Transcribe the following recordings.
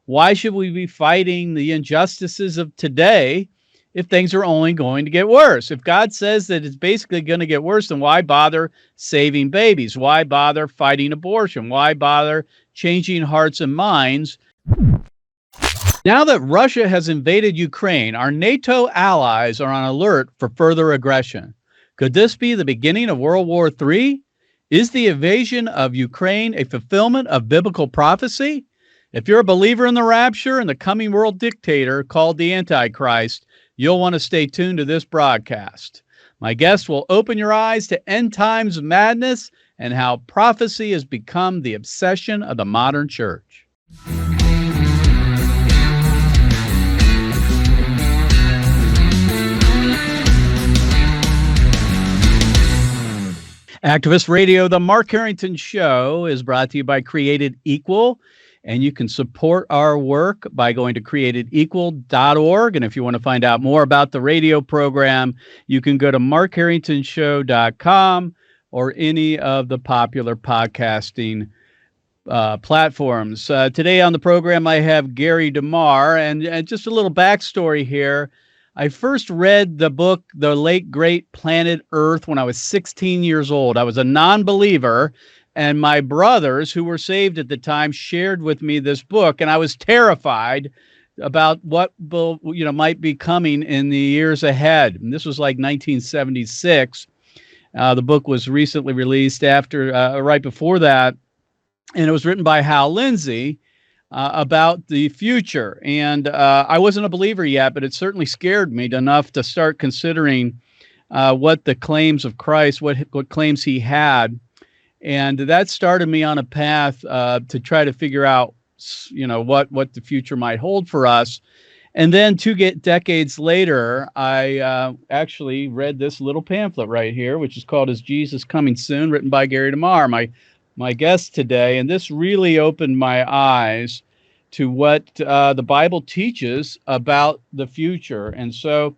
Why should we be fighting the injustices of today if things are only going to get worse? If God says that it's basically going to get worse, then why bother saving babies? Why bother fighting abortion? Why bother changing hearts and minds? Now that Russia has invaded Ukraine, our NATO allies are on alert for further aggression. Could this be the beginning of World War III? Is the invasion of Ukraine a fulfillment of biblical prophecy? If you're a believer in the rapture and the coming world dictator called the Antichrist, you'll want to stay tuned to this broadcast. My guest will open your eyes to end times madness and how prophecy has become the obsession of the modern church. Activist Radio, the Mark Harrington Show, is brought to you by Created Equal, and you can support our work by going to createdequal.org. And if you want to find out more about the radio program, you can go to markharringtonshow.com or any of the popular podcasting platforms. Today on the program, I have Gary DeMar, and just a little backstory here. I first read the book, The Late Great Planet Earth, when I was 16 years old. I was a non-believer, and my brothers, who were saved at the time, shared with me this book, and I was terrified about what might be coming in the years ahead. And this was like 1976. The book was recently released right before that, and it was written by Hal Lindsey. About the future. And I wasn't a believer yet, but it certainly scared me enough to start considering what the claims of Christ, what claims he had. And that started me on a path to try to figure out, what the future might hold for us. And then decades later, I actually read this little pamphlet right here, which is called Is Jesus Coming Soon?, written by Gary DeMar, my guest today, and this really opened my eyes to what the Bible teaches about the future. And so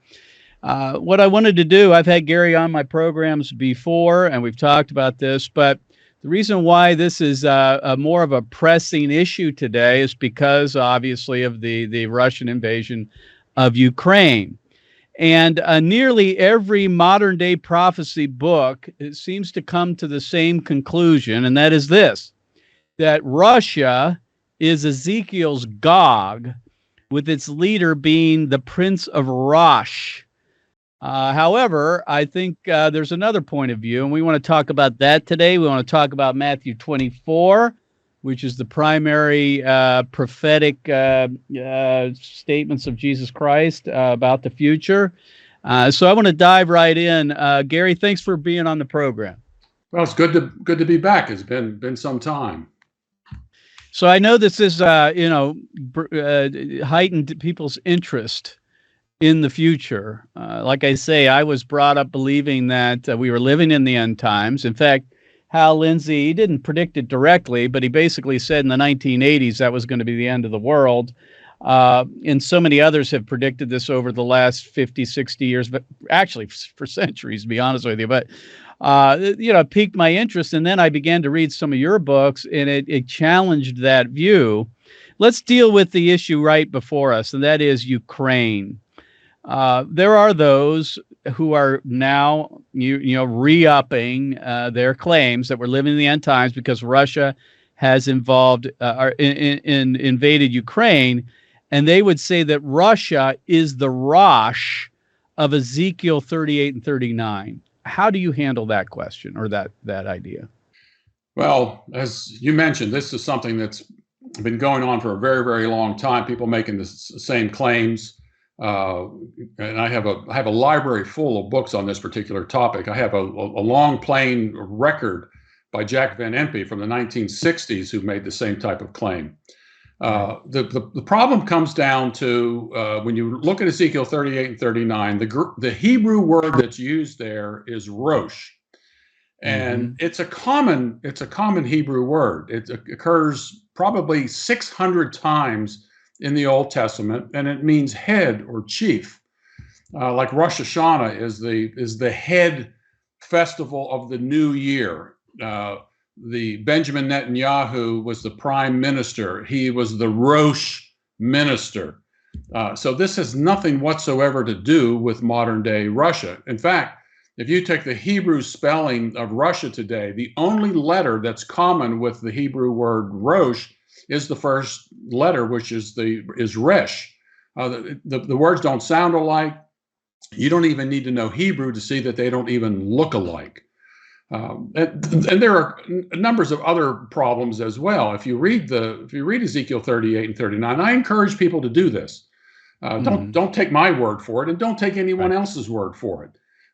what I wanted to do, I've had Gary on my programs before, and we've talked about this, but the reason why this is a more of a pressing issue today is because, obviously, of the Russian invasion of Ukraine. And nearly every modern-day prophecy book seems to come to the same conclusion, and that is this, that Russia is Ezekiel's Gog, with its leader being the Prince of Rosh. However, I think there's another point of view, and we want to talk about that today. We want to talk about Matthew 24, which is the primary prophetic statements of Jesus Christ about the future. So I want to dive right in. Gary, thanks for being on the program. Well, it's good to be back. It's been some time. So I know this is heightened people's interest in the future. Like I say, I was brought up believing that we were living in the end times. In fact, Hal Lindsey, he didn't predict it directly, but he basically said in the 1980s that was going to be the end of the world. And so many others have predicted this over the last 50, 60 years, but actually for centuries, to be honest with you. But, it piqued my interest. And then I began to read some of your books, and it challenged that view. Let's deal with the issue right before us, and that is Ukraine. There are those who are now, re-upping their claims that we're living in the end times because Russia has invaded Ukraine, and they would say that Russia is the Rosh of Ezekiel 38 and 39. How do you handle that question or that idea? Well, as you mentioned, this is something that's been going on for a very, very long time. People making the same claims. And I have a library full of books on this particular topic. I have a long plain record by Jack Van Impe from the 1960s who made the same type of claim. The problem comes down to when you look at Ezekiel 38 and 39, the Hebrew word that's used there is Rosh. And it's a common Hebrew word. It occurs probably 600 times in the Old Testament, and it means head or chief. Like Rosh Hashanah is the head festival of the new year. The Benjamin Netanyahu was the prime minister. He was the Rosh minister. So this has nothing whatsoever to do with modern day Russia. In fact, if you take the Hebrew spelling of Russia today, the only letter that's common with the Hebrew word Rosh is the first letter, which is Resh. The words don't sound alike. You don't even need to know Hebrew to see that they don't even look alike. And there are numbers of other problems as well. If you read Ezekiel 38 and 39, I encourage people to do this. Don't take my word for it, and don't take anyone else's word for it.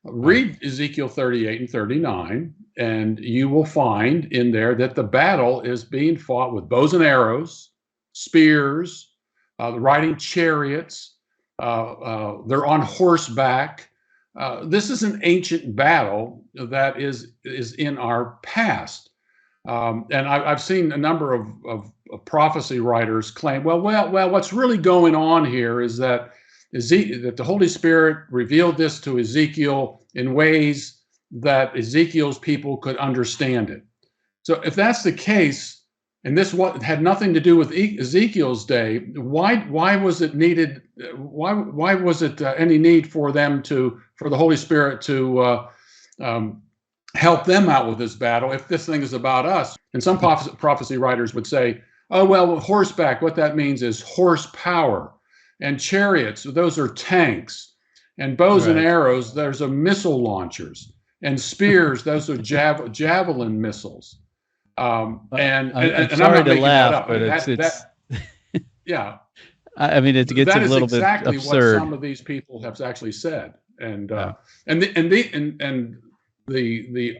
Read Ezekiel 38 and 39, and you will find in there that the battle is being fought with bows and arrows, spears, riding chariots. They're on horseback. This is an ancient battle that is in our past. And I've seen a number of prophecy writers claim, well, what's really going on here is that the Holy Spirit revealed this to Ezekiel in ways that Ezekiel's people could understand it. So if that's the case, and this had nothing to do with Ezekiel's day, why was it needed? Why was it any need for the Holy Spirit to help them out with this battle if this thing is about us? And some prophecy writers would say, oh, well, horseback, what that means is horsepower. And chariots, those are tanks. And bows and arrows, those are missile launchers. And spears, those are javelin missiles. I'm sorry to laugh, but it's yeah. I mean, it gets a little bit absurd. That is exactly what some of these people have actually said. And the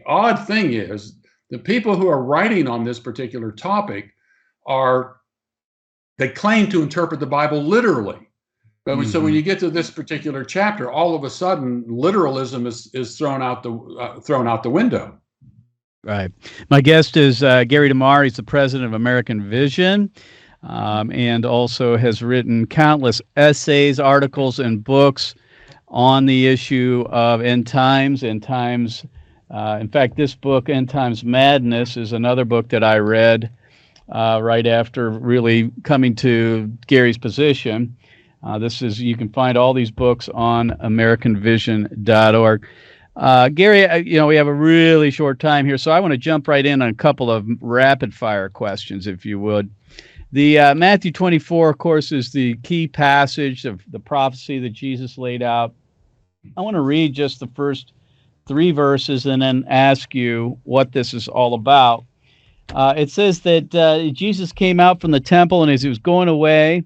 odd thing is, the people who are writing on this particular topic they claim to interpret the Bible literally. But so when you get to this particular chapter, all of a sudden literalism is thrown out the window. Right. My guest is Gary DeMar. He's the president of American Vision, and also has written countless essays, articles, and books on the issue of end times. In fact, this book, End Times Madness, is another book that I read right after really coming to Gary's position. You can find all these books on AmericanVision.org. Gary, we have a really short time here, so I want to jump right in on a couple of rapid-fire questions, if you would. The Matthew 24, of course, is the key passage of the prophecy that Jesus laid out. I want to read just the first 3 verses and then ask you what this is all about. It says that Jesus came out from the temple, and as he was going away,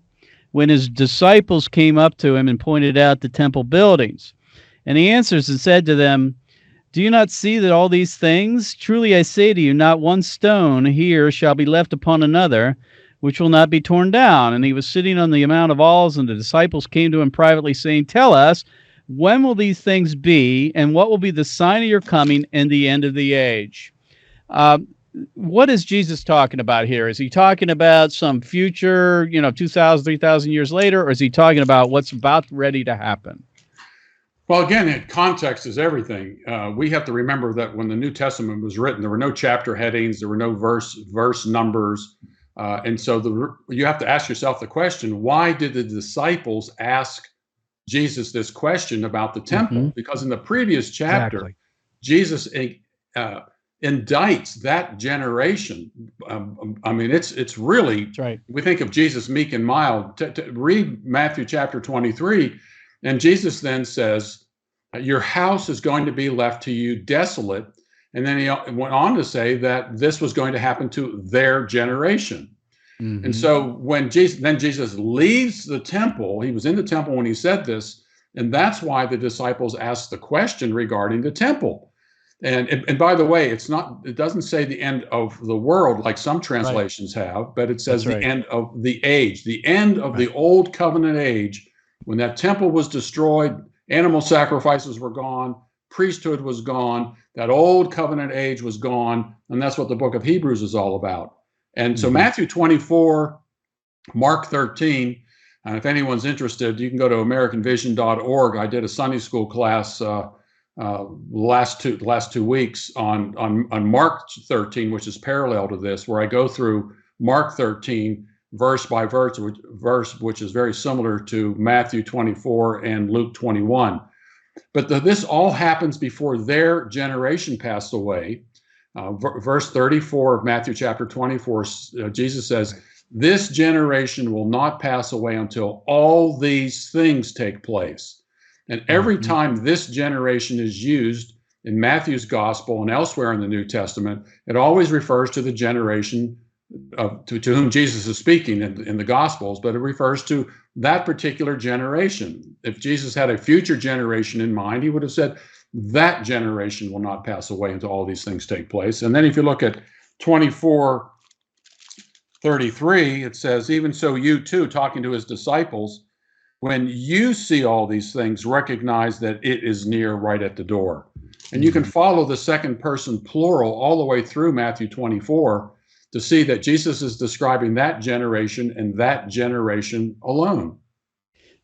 when his disciples came up to him and pointed out the temple buildings. And he answers and said to them, do you not see that all these things? Truly I say to you, not one stone here shall be left upon another, which will not be torn down. And he was sitting on the Mount of Olives, and the disciples came to him privately, saying, tell us, when will these things be, and what will be the sign of your coming and the end of the age? What is Jesus talking about here? Is he talking about some future, 2,000, 3,000 years later, or is he talking about what's about ready to happen? Well, again, context is everything. We have to remember that when the New Testament was written, there were no chapter headings, there were no verse numbers. And so you have to ask yourself the question, why did the disciples ask Jesus this question about the temple? Because in the previous chapter, Jesus indicts that generation. I mean, it's really, that's right. We think of Jesus meek and mild. To read Matthew chapter 23, and Jesus then says, your house is going to be left to you desolate. And then he went on to say that this was going to happen to their generation. And so when Jesus leaves the temple, he was in the temple when he said this, and that's why the disciples asked the question regarding the temple. And by the way, it doesn't say the end of the world like some translations have, but it says the end of the age, the end of the old covenant age. When that temple was destroyed, animal sacrifices were gone, priesthood was gone, that old covenant age was gone, and that's what the book of Hebrews is all about. And so Matthew 24, Mark 13, and if anyone's interested, you can go to AmericanVision.org. I did a Sunday school class last 2 weeks on Mark 13, which is parallel to this, where I go through Mark 13 verse by verse, which is very similar to Matthew 24 and Luke 21. But this all happens before their generation passed away. Verse 34 of Matthew chapter 24, Jesus says, "This generation will not pass away until all these things take place." And every time this generation is used in Matthew's gospel and elsewhere in the New Testament, it always refers to the generation to whom Jesus is speaking in the Gospels, but it refers to that particular generation. If Jesus had a future generation in mind, he would have said, that generation will not pass away until all these things take place. And then if you look at 24:33, it says, "Even so you too," talking to his disciples, "when you see all these things, recognize that it is near, right at the door." And you can follow the second person plural all the way through Matthew 24 to see that Jesus is describing that generation and that generation alone.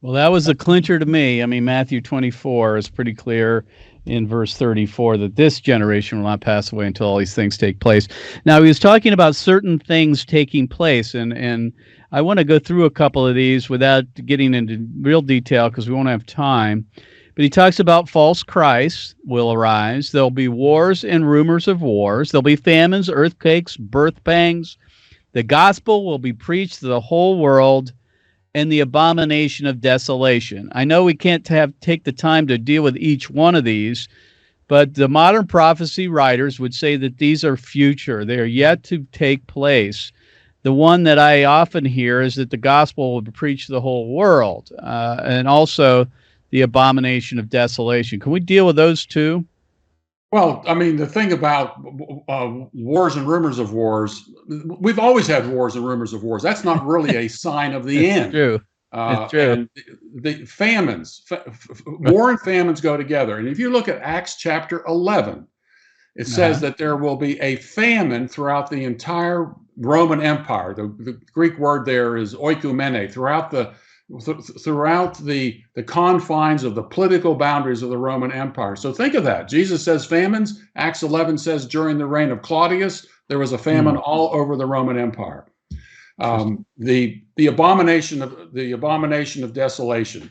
Well, that was a clincher to me. I mean, Matthew 24 is pretty clear in verse 34 that this generation will not pass away until all these things take place. Now, he was talking about certain things taking place, and I want to go through a couple of these without getting into real detail because we won't have time. But he talks about false Christs will arise. There'll be wars and rumors of wars. There'll be famines, earthquakes, birth pangs. The gospel will be preached to the whole world, and the abomination of desolation. I know we can't take the time to deal with each one of these, but the modern prophecy writers would say that these are future. They are yet to take place. The one that I often hear is that the gospel will be preached to the whole world, and also the abomination of desolation. Can we deal with those two? Well, I mean, the thing about wars and rumors of wars, we've always had wars and rumors of wars. That's not really a sign of the end. True. It's true. And the famines, war and famines go together. And if you look at Acts chapter 11, it says that there will be a famine throughout the entire Roman Empire. The Greek word there is oikumene, throughout the confines of the political boundaries of the Roman Empire. So think of that. Jesus says famines. Acts 11 says during the reign of Claudius, there was a famine all over the Roman Empire. The abomination of desolation.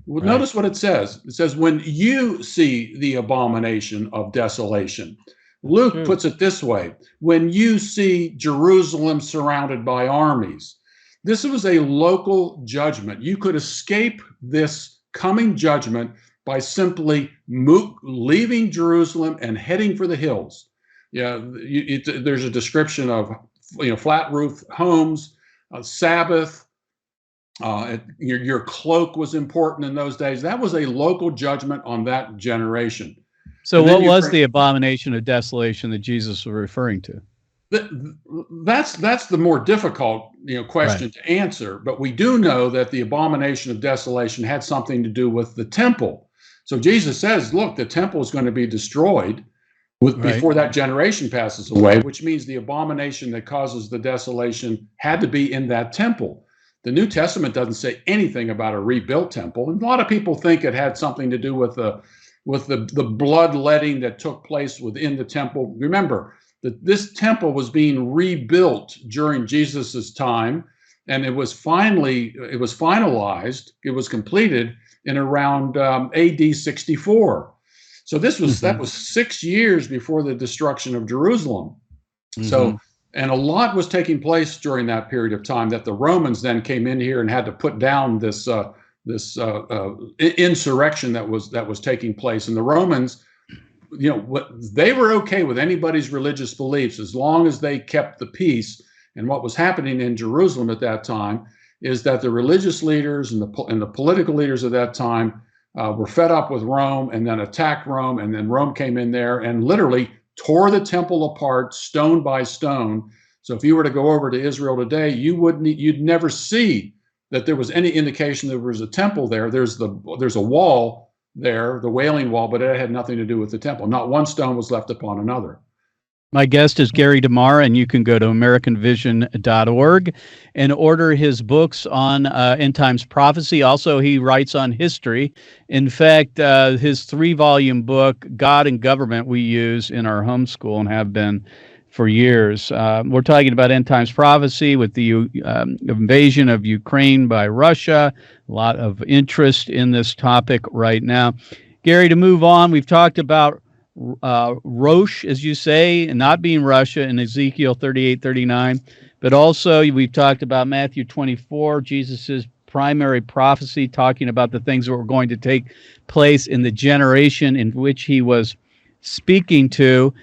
Right. Notice what it says. It says, when you see the abomination of desolation. Luke puts it this way: when you see Jerusalem surrounded by armies. This was a local judgment. You could escape this coming judgment by simply leaving Jerusalem and heading for the hills. Yeah, there's a description of flat roof homes, Sabbath. Your cloak was important in those days. That was a local judgment on that generation. So what was the abomination of desolation that Jesus was referring to? That's the more difficult question to answer, but we do know that the abomination of desolation had something to do with the temple. So Jesus says, look, the temple is going to be destroyed before that generation passes away, which means the abomination that causes the desolation had to be in that temple. The New Testament doesn't say anything about a rebuilt temple, and a lot of people think it had something to do with the bloodletting that took place within the temple. Remember that this temple was being rebuilt during Jesus's time, and it was finalized. It was completed in around AD 64. So that was 6 years before the destruction of Jerusalem. So, and a lot was taking place during that period of time that the Romans then came in here and had to put down this insurrection that was taking place. And the Romans, they were okay with anybody's religious beliefs as long as they kept the peace. And what was happening in Jerusalem at that time is that the religious leaders and the political leaders of that time were fed up with Rome and then attacked Rome. And then Rome came in there and literally tore the temple apart stone by stone. So if you were to go over to Israel today, you'd never see that there was any indication there was a temple there. There's a wall there, the Wailing Wall, but it had nothing to do with the temple. Not one stone was left upon another. My guest is Gary DeMar, and you can go to AmericanVision.org and order his books on end times prophecy. Also, he writes on history. In fact, his 3-volume book, God and Government, we use in our homeschool and have been for years. We're talking about end times prophecy with the invasion of Ukraine by Russia. A lot of interest in this topic right now. Gary, to move on, we've talked about Rosh, as you say, and not being Russia in Ezekiel 38:39, but also we've talked about Matthew 24, Jesus's primary prophecy, talking about the things that were going to take place in the generation in which he was speaking to.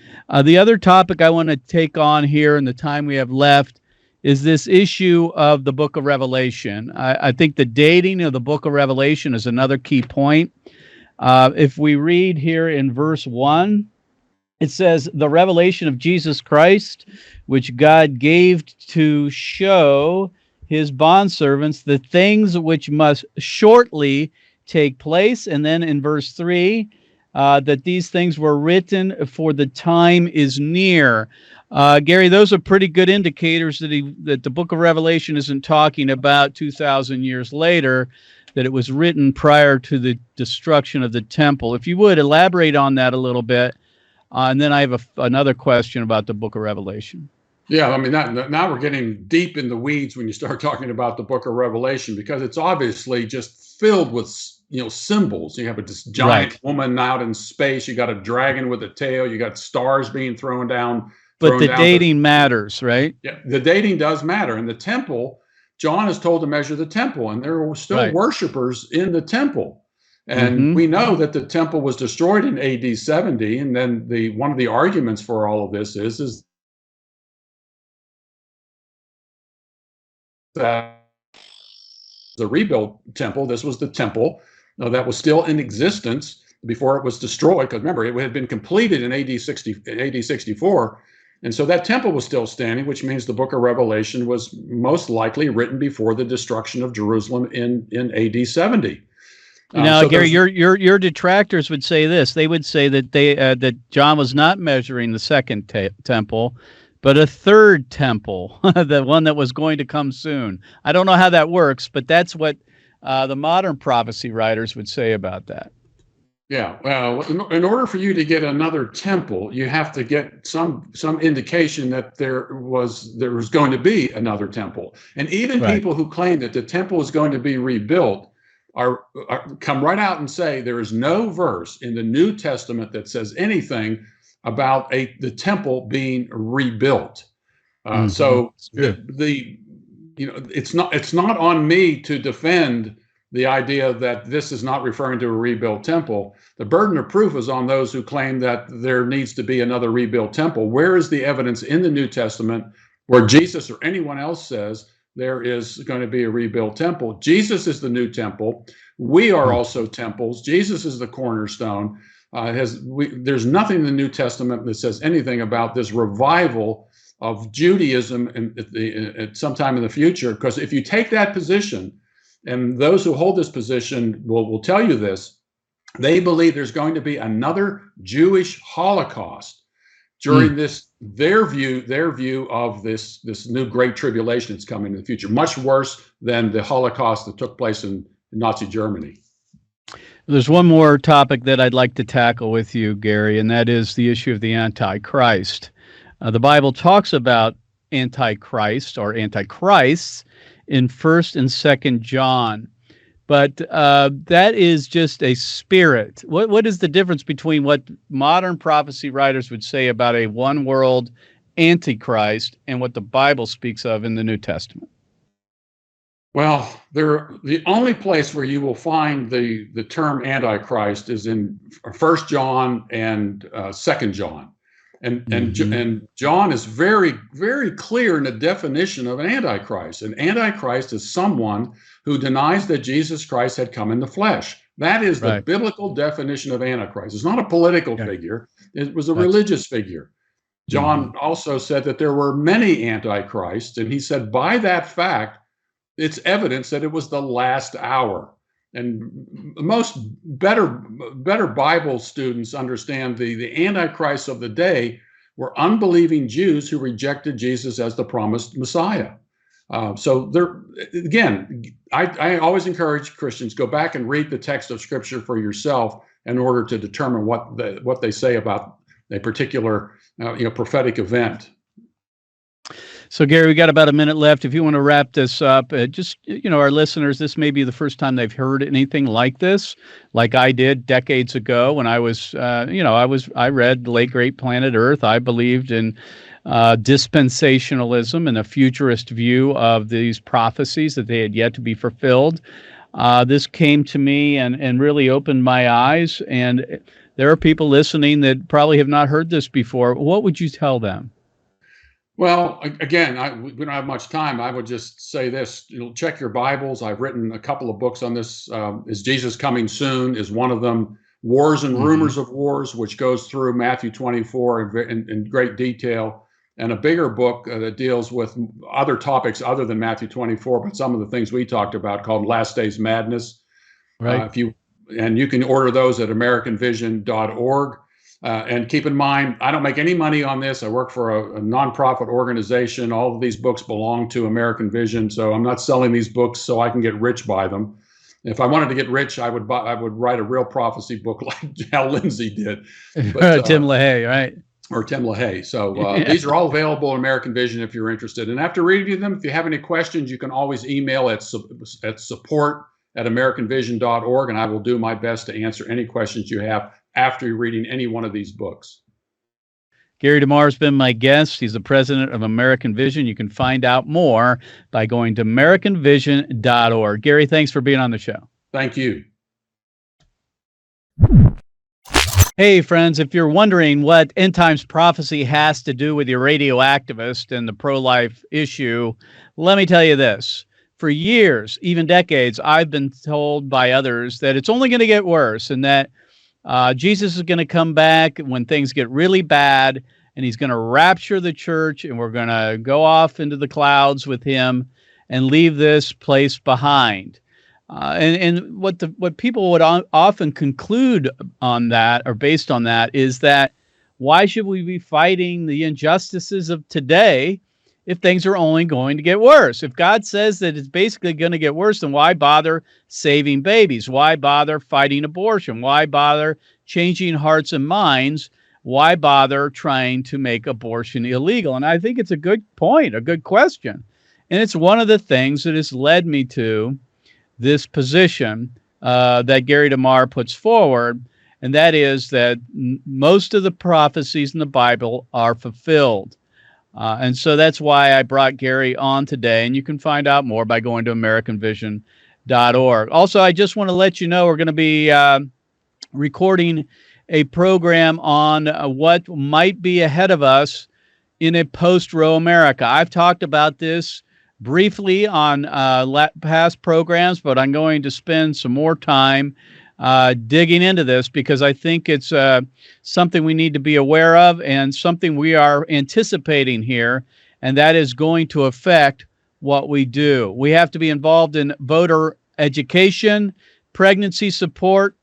The other topic I want to take on here in the time we have left is this issue of the book of Revelation. I think the dating of the book of Revelation is another key point. If we read here in verse 1, it says, the revelation of Jesus Christ, which God gave to show his bondservants the things which must shortly take place. And then in verse 3, that these things were written for the time is near. Gary, those are pretty good indicators that the book of Revelation isn't talking about 2,000 years later, that it was written prior to the destruction of the temple. If you would elaborate on that a little bit, and then I have another question about the book of Revelation. Yeah, I mean, now we're getting deep in the weeds when you start talking about the book of Revelation, because it's obviously just filled with symbols. You have this giant woman out in space. You got a dragon with a tail. You got stars being thrown down. But the dating matters, right? Yeah, the dating does matter. And the temple, John is told to measure the temple, and there were still worshipers in the temple. And we know that the temple was destroyed in AD 70. And then one of the arguments for all of this is that the rebuilt temple, this was the temple that was still in existence before it was destroyed. Because remember, it had been completed in AD 64. And so that temple was still standing, which means the book of Revelation was most likely written before the destruction of Jerusalem in AD 70. Now, Gary, your detractors would say this. They would say that that John was not measuring the second temple, but a third temple, the one that was going to come soon. I don't know how that works, but that's what the modern prophecy writers would say about that. Yeah, well, in order for you to get another temple, you have to get some indication that there was going to be another temple. And even people who claim that the temple is going to be rebuilt come right out and say there is no verse in the New Testament that says anything about the temple being rebuilt. So it's not on me to defend the idea that this is not referring to a rebuilt temple. The burden of proof is on those who claim that there needs to be another rebuilt temple. Where is the evidence in the New Testament where Jesus or anyone else says there is going to be a rebuilt temple? Jesus is the new temple. We are also temples. Jesus is the cornerstone. There's nothing in the New Testament that says anything about this revival of Judaism at sometime in the future. Because if you take that position, and those who hold this position will tell you this, they believe there's going to be another Jewish Holocaust during their view of this new Great Tribulation that's coming in the future, much worse than the Holocaust that took place in Nazi Germany. There's one more topic that I'd like to tackle with you, Gary, and that is the issue of the Antichrist. The Bible talks about Antichrist or Antichrists in 1st and 2nd John. But that is just a spirit. What is the difference between what modern prophecy writers would say about a one-world Antichrist and what the Bible speaks of in the New Testament? Well, the only place where you will find the term Antichrist is in 1st John and 2nd John. And John is very, very clear in the definition of an Antichrist. An Antichrist is someone who denies that Jesus Christ had come in the flesh. That is the biblical definition of Antichrist. It's not a political figure. It was a religious figure. John also said that there were many Antichrists, and he said by that fact, it's evidence that it was the last hour. And most better Bible students understand the Antichrists of the day were unbelieving Jews who rejected Jesus as the promised Messiah. So there, again, I always encourage Christians, go back and read the text of Scripture for yourself in order to determine what they say about a particular prophetic event. So, Gary, we got about a minute left. If you want to wrap this up, our listeners, this may be the first time they've heard anything like this, like I did decades ago when I was, I read The Late Great Planet Earth. I believed in dispensationalism and a futurist view of these prophecies that they had yet to be fulfilled. This came to me and really opened my eyes. And there are people listening that probably have not heard this before. What would you tell them? Well, again, we don't have much time. I would just say this: check your Bibles. I've written a couple of books on this. Is Jesus Coming Soon? Is one of them. Wars and Rumors of Wars, which goes through Matthew 24 in great detail, and a bigger book that deals with other topics other than Matthew 24, but some of the things we talked about, called Last Days Madness. Right. You can order those at AmericanVision.org. And keep in mind, I don't make any money on this. I work for a nonprofit organization. All of these books belong to American Vision, so I'm not selling these books so I can get rich by them. If I wanted to get rich, I would write a real prophecy book like Hal Lindsey did. But, Tim LaHaye, right? Or Tim LaHaye. So these are all available in American Vision if you're interested. And after reading them, if you have any questions, you can always email at support@AmericanVision.org, and I will do my best to answer any questions you have after reading any one of these books. Gary DeMar has been my guest. He's the president of American Vision. You can find out more by going to AmericanVision.org. Gary, thanks for being on the show. Thank you. Hey, friends, if you're wondering what end times prophecy has to do with your radio activist and the pro-life issue, let me tell you this. For years, even decades, I've been told by others that it's only going to get worse and that Jesus is going to come back when things get really bad, and he's going to rapture the church, and we're going to go off into the clouds with him and leave this place behind. And what people would often conclude on that, or based on that, is that why should we be fighting the injustices of today if things are only going to get worse? If God says that it's basically going to get worse, then why bother saving babies? Why bother fighting abortion? Why bother changing hearts and minds? Why bother trying to make abortion illegal? And I think it's a good point, a good question. And it's one of the things that has led me to this position that Gary DeMar puts forward, and that is that most of the prophecies in the Bible are fulfilled. And so that's why I brought Gary on today, and you can find out more by going to AmericanVision.org. Also, I just want to let you know we're going to be recording a program on what might be ahead of us in a post-Roe America. I've talked about this briefly on past programs, but I'm going to spend some more time digging into this because I think it's something we need to be aware of and something we are anticipating here, and that is going to affect what we do. We have to be involved in voter education, pregnancy support,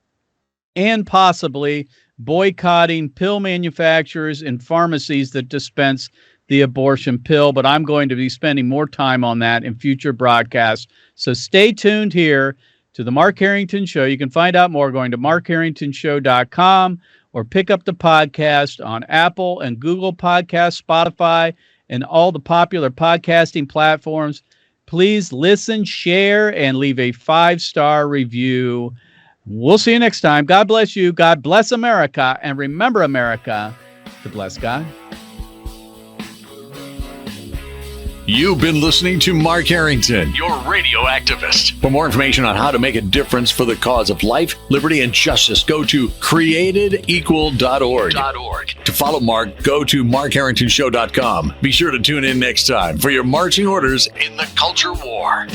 and possibly boycotting pill manufacturers and pharmacies that dispense the abortion pill. But I'm going to be spending more time on that in future broadcasts. So stay tuned here to the Mark Harrington Show. You can find out more going to markharringtonshow.com or pick up the podcast on Apple and Google Podcasts, Spotify, and all the popular podcasting platforms. Please listen, share, and leave a 5-star review. We'll see you next time. God bless you. God bless America. And remember, America, to bless God. You've been listening to Mark Harrington, your radio activist. For more information on how to make a difference for the cause of life, liberty, and justice, go to createdequal.org. To follow Mark, go to markharringtonshow.com. Be sure to tune in next time for your marching orders in the culture war.